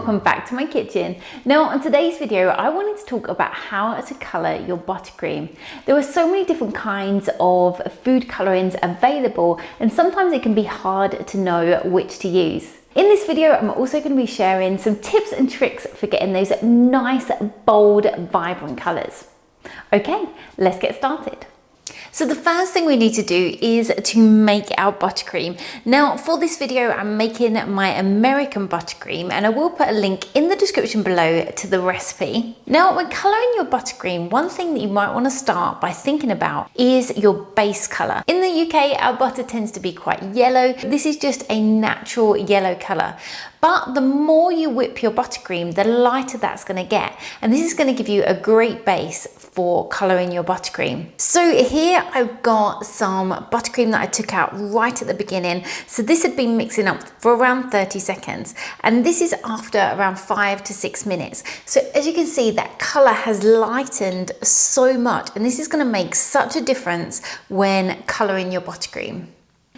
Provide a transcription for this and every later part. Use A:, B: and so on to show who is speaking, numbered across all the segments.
A: welcome back to my kitchen. Now on today's video I wanted to talk about how to colour your buttercream. There are so many different kinds of food colourings available and sometimes it can be hard to know which to use. In this video I'm also going to be sharing some tips and tricks for getting those nice, bold, vibrant colours. Okay, let's get started. So the first thing we need to do is to make our buttercream. Now for this video I'm making my American buttercream and I will put a link in the description below to the recipe. Now when colouring your buttercream, one thing that you might want to start by thinking about is your base colour. In the UK our butter tends to be quite yellow. This is just a natural yellow colour. But the more you whip your buttercream, the lighter that's going to get. And this is going to give you a great base for colouring your buttercream. So here I've got some buttercream that I took out right at the beginning. So this had been mixing up for around 30 seconds. And this is after around 5 to 6 minutes. So as you can see, that colour has lightened so much. And this is going to make such a difference when colouring your buttercream.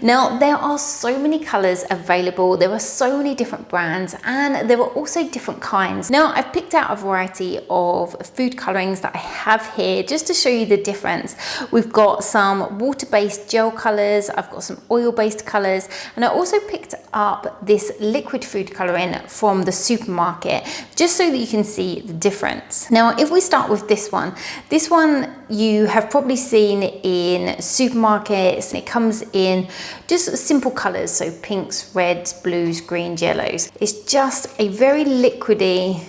A: Now there are so many colours available, there are so many different brands and there are also different kinds. Now I've picked out a variety of food colourings that I have here just to show you the difference. We've got some water-based gel colours, I've got some oil-based colours and I also picked up this liquid food colouring from the supermarket just so that you can see the difference. Now if we start with this one you have probably seen in supermarkets. It comes in just simple colours, so pinks, reds, blues, greens, yellows. It's just a very liquidy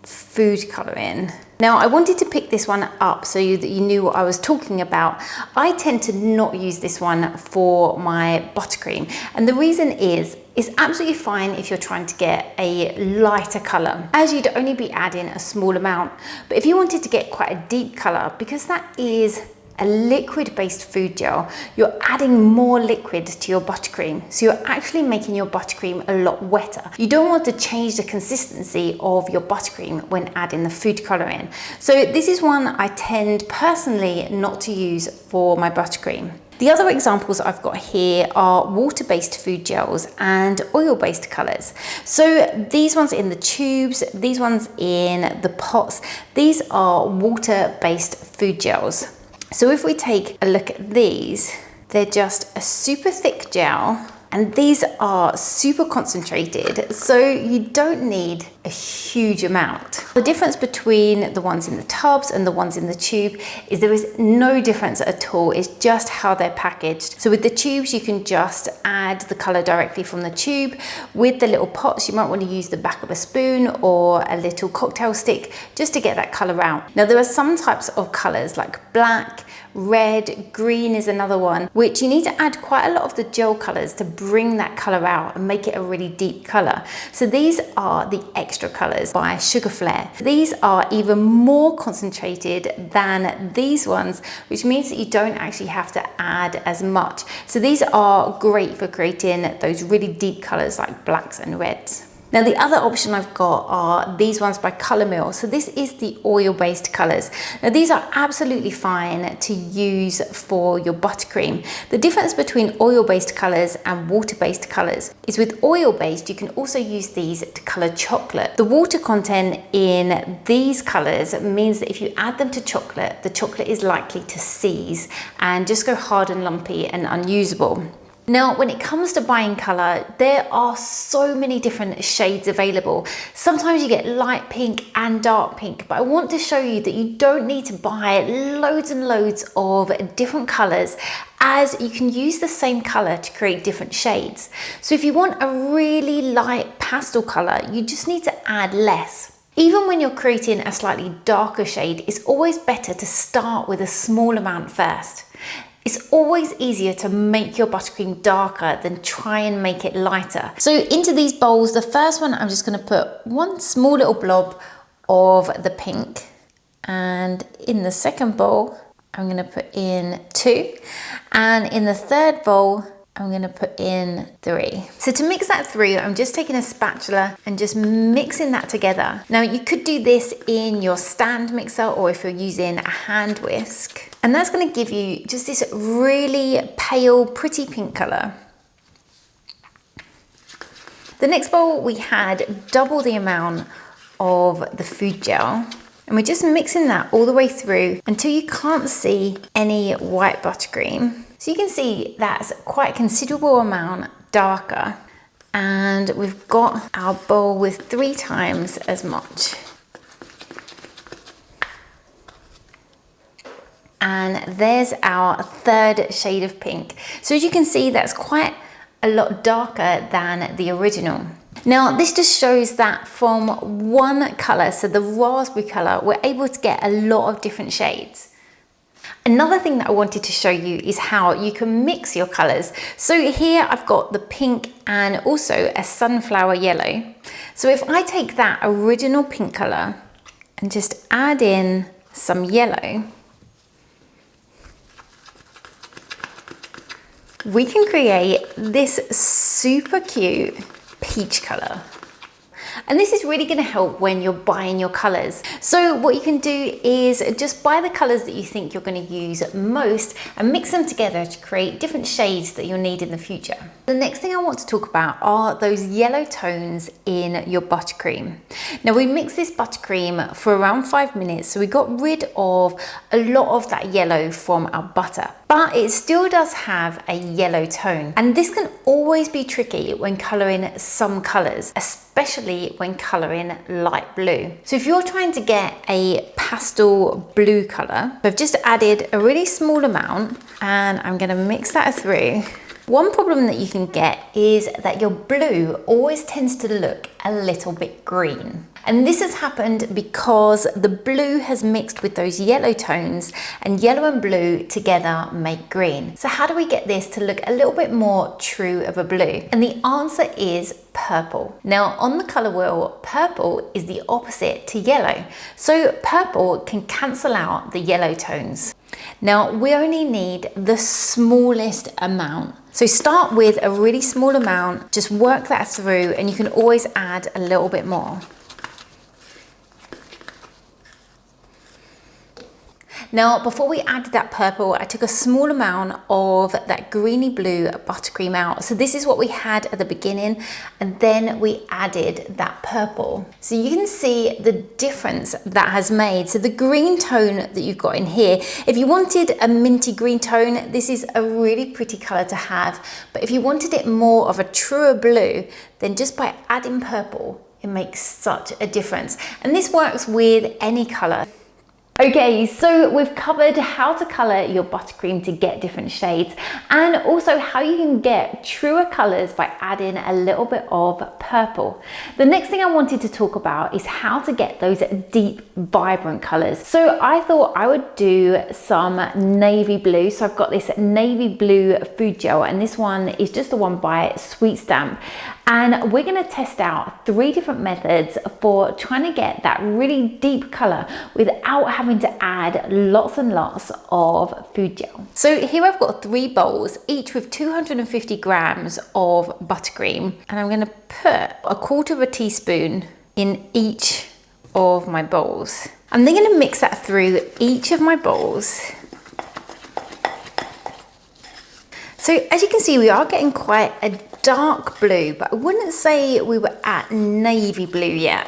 A: food colouring. Now I wanted to pick this one up so that you knew what I was talking about. I tend to not use this one for my buttercream and the reason is it's absolutely fine if you're trying to get a lighter colour, as you'd only be adding a small amount. But if you wanted to get quite a deep colour, because that is a liquid-based food gel, you're adding more liquid to your buttercream. So you're actually making your buttercream a lot wetter. You don't want to change the consistency of your buttercream when adding the food colouring. So this is one I tend personally not to use for my buttercream. The other examples I've got here are water-based food gels and oil-based colours. So these ones in the tubes, these ones in the pots, these are water-based food gels. So if we take a look at these, they're just a super thick gel and these are super concentrated, so you don't need a huge amount. The difference between the ones in the tubs and the ones in the tube is there is no difference at all, it's just how they're packaged. So with the tubes you can just add the colour directly from the tube. With the little pots you might want to use the back of a spoon or a little cocktail stick just to get that colour out. Now there are some types of colours like black, red, green is another one, which you need to add quite a lot of the gel colours to bring that colour out and make it a really deep colour. So these are the extra colours by Sugar Flare. These are even more concentrated than these ones, which means that you don't actually have to add as much. So these are great for creating those really deep colours like blacks and reds. Now the other option I've got are these ones by Colour Mill. So this is the oil-based colours. Now these are absolutely fine to use for your buttercream. The difference between oil-based colours and water-based colours is with oil-based you can also use these to colour chocolate. The water content in these colours means that if you add them to chocolate, the chocolate is likely to seize and just go hard and lumpy and unusable. Now, when it comes to buying colour, there are so many different shades available. Sometimes you get light pink and dark pink, but I want to show you that you don't need to buy loads and loads of different colours, as you can use the same colour to create different shades. So if you want a really light pastel colour, you just need to add less. Even when you're creating a slightly darker shade, it's always better to start with a small amount first. It's always easier to make your buttercream darker than try and make it lighter. So into these bowls, the first one I'm just going to put one small little blob of the pink, and in the second bowl I'm going to put in 2, and in the third bowl I'm going to put in 3. So to mix that through, I'm just taking a spatula and just mixing that together. Now you could do this in your stand mixer or if you're using a hand whisk. And that's going to give you just this really pale, pretty pink colour. The next bowl, we had double the amount of the food gel, and we're just mixing that all the way through until you can't see any white buttercream. So you can see that's quite a considerable amount darker, and we've got our bowl with 3 times as much. And there's our third shade of pink. So as you can see, that's quite a lot darker than the original. Now, this just shows that from one color, so the raspberry color, we're able to get a lot of different shades. Another thing that I wanted to show you is how you can mix your colors. So here I've got the pink and also a sunflower yellow. So if I take that original pink color and just add in some yellow, we can create this super cute peach color. And this is really going to help when you're buying your colors. So what you can do is just buy the colors that you think you're going to use most and mix them together to create different shades that you'll need in the future. The next thing I want to talk about are those yellow tones in your buttercream. Now, we mixed this buttercream for around 5 minutes, so we got rid of a lot of that yellow from our butter, but it still does have a yellow tone. And this can always be tricky when coloring some colors, especially when coloring light blue. So if you're trying to get a pastel blue color, I've just added a really small amount and I'm going to mix that through. One problem that you can get is that your blue always tends to look a little bit green. And this has happened because the blue has mixed with those yellow tones, and yellow and blue together make green. So how do we get this to look a little bit more true of a blue? And the answer is purple. Now, on the color wheel, purple is the opposite to yellow. So purple can cancel out the yellow tones. Now, we only need the smallest amount. So start with a really small amount, just work that through, and you can always add a little bit more. Now, before we added that purple, I took a small amount of that greeny blue buttercream out. So this is what we had at the beginning, and then we added that purple. So you can see the difference that has made. So the green tone that you've got in here, if you wanted a minty green tone, this is a really pretty color to have. But if you wanted it more of a truer blue, then just by adding purple, it makes such a difference. And this works with any color. Okay, so we've covered how to color your buttercream to get different shades, and also how you can get truer colors by adding a little bit of purple. The next thing I wanted to talk about is how to get those deep, vibrant colors. So I thought I would do some navy blue. So I've got this navy blue food gel, and this one is just the one by Sweet Stamp. And we're gonna test out 3 different methods for trying to get that really deep color without having to add lots and lots of food gel. So here I've got 3 bowls, each with 250 grams of buttercream. And I'm gonna put 1/4 teaspoon in each of my bowls. I'm then gonna mix that through each of my bowls. So as you can see, we are getting quite a dark blue, but I wouldn't say we were at navy blue yet.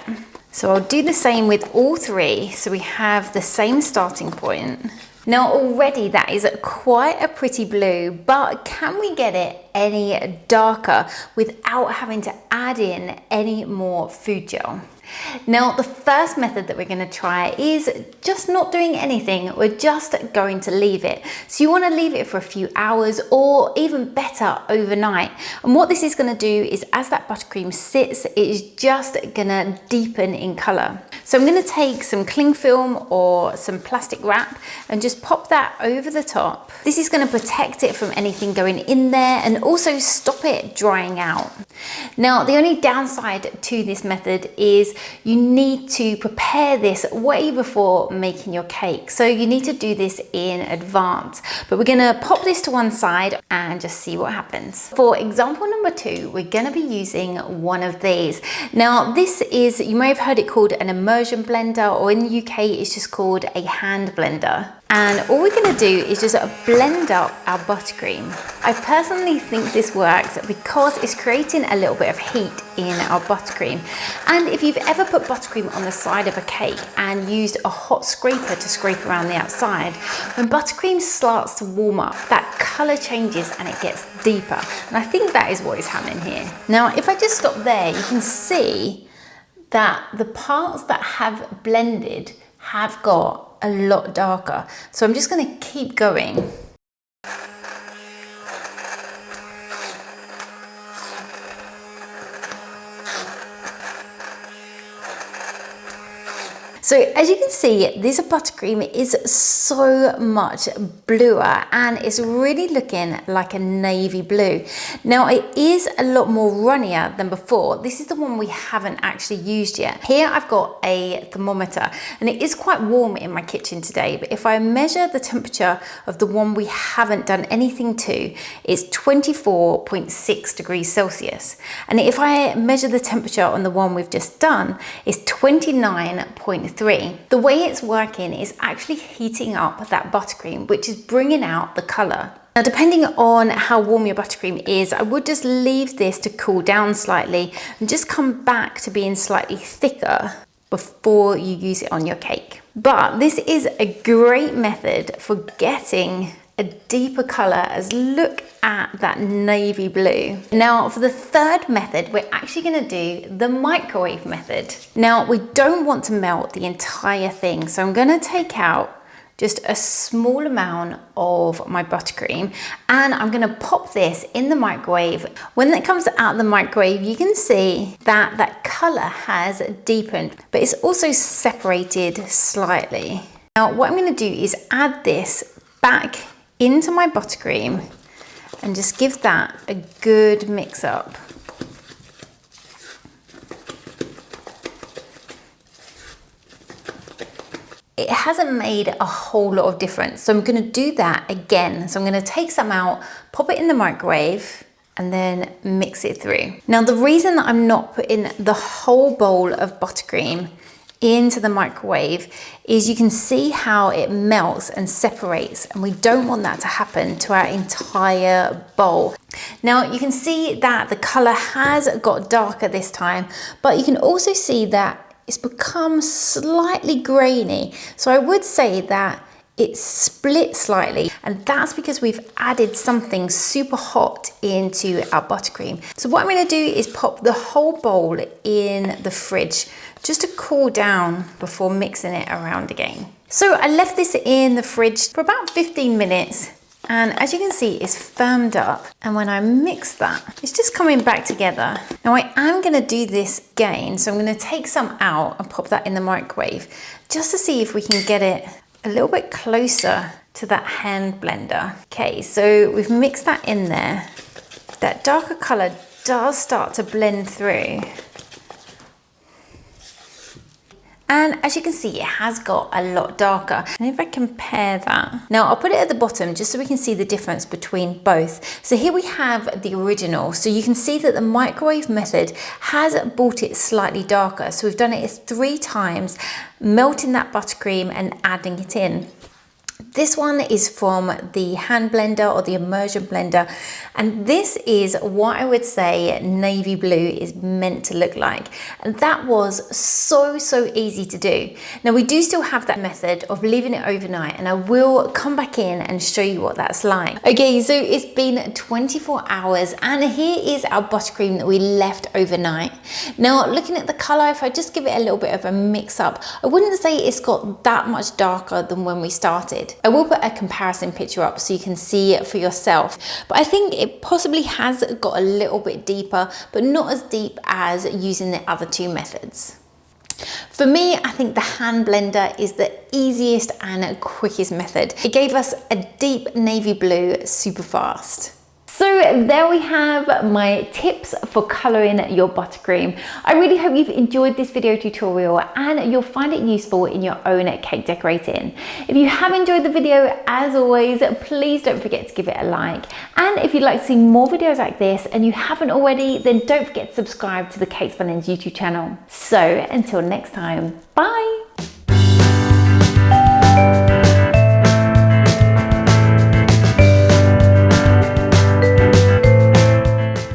A: So I'll do the same with all 3. So we have the same starting point. Now already that is quite a pretty blue, but can we get it any darker without having to add in any more food gel? Now, the first method that we're going to try is just not doing anything. We're just going to leave it. So you want to leave it for a few hours, or even better, overnight. And what this is going to do is, as that buttercream sits, it is just going to deepen in color. So I'm going to take some cling film or some plastic wrap and just pop that over the top. This is going to protect it from anything going in there and also stop it drying out. Now, the only downside to this method is you need to prepare this way before making your cake. So you need to do this in advance. But we're gonna pop this to one side and just see what happens. For example number 2, we're gonna be using one of these. Now this is, you may have heard it called an immersion blender, or in the UK it's just called a hand blender. And all we're gonna do is just blend up our buttercream. I personally think this works because it's creating a little bit of heat in our buttercream. And if you've ever put buttercream on the side of a cake and used a hot scraper to scrape around the outside, when buttercream starts to warm up, that color changes and it gets deeper. And I think that is what is happening here. Now, if I just stop there, you can see that the parts that have blended have got a lot darker. So I'm just going to keep going. So as you can see, this buttercream is so much bluer and it's really looking like a navy blue. Now it is a lot more runnier than before. This is the one we haven't actually used yet. Here I've got a thermometer and it is quite warm in my kitchen today, but if I measure the temperature of the one we haven't done anything to, it's 24.6 degrees Celsius. And if I measure the temperature on the one we've just done, it's 29.3. The way it's working is actually heating up that buttercream, which is bringing out the color. Now, depending on how warm your buttercream is, I would just leave this to cool down slightly and just come back to being slightly thicker before you use it on your cake. But this is a great method for getting a deeper color, as look at that navy blue. Now for the third method, we're actually going to do the microwave method. Now we don't want to melt the entire thing, so I'm going to take out just a small amount of my buttercream and I'm going to pop this in the microwave. When it comes out of the microwave, you can see that that color has deepened, but it's also separated slightly. Now what I'm going to do is add this back into my buttercream and just give that a good mix up. It hasn't made a whole lot of difference, so I'm going to do that again. So I'm going to take some out, pop it in the microwave and then mix it through. Now the reason that I'm not putting the whole bowl of buttercream into the microwave is you can see how it melts and separates, and we don't want that to happen to our entire bowl. Now you can see that the color has got darker this time, but you can also see that it's become slightly grainy. So I would say that it's split slightly, and that's because we've added something super hot into our buttercream. So what I'm going to do is pop the whole bowl in the fridge just to cool down before mixing it around again. So I left this in the fridge for about 15 minutes, and as you can see, it's firmed up, and when I mix that, it's just coming back together. Now I am going to do this again, so I'm going to take some out and pop that in the microwave just to see if we can get it a little bit closer to that hand blender. Okay, so we've mixed that in there. That darker color does start to blend through. And as you can see, it has got a lot darker. And if I compare that, now I'll put it at the bottom just so we can see the difference between both. So here we have the original. So you can see that the microwave method has brought it slightly darker. So we've done it 3 times, melting that buttercream and adding it in. This one is from the hand blender or the immersion blender, and this is what I would say navy blue is meant to look like, and that was so easy to do. Now we do still have that method of leaving it overnight, and I will come back in and show you what that's like. Okay, so it's been 24 hours and here is our buttercream that we left overnight. Now looking at the color, if I just give it a little bit of a mix up, I wouldn't say it's got that much darker than when we started. I will put a comparison picture up so you can see it for yourself, but I think it possibly has got a little bit deeper, but not as deep as using the other 2 methods. For me, I think the hand blender is the easiest and quickest method. It gave us a deep navy blue super fast. So there we have my tips for colouring your buttercream. I really hope you've enjoyed this video tutorial and you'll find it useful in your own cake decorating. If you have enjoyed the video, as always, please don't forget to give it a like. And if you'd like to see more videos like this and you haven't already, then don't forget to subscribe to the Cake Spannings YouTube channel. So until next time, bye!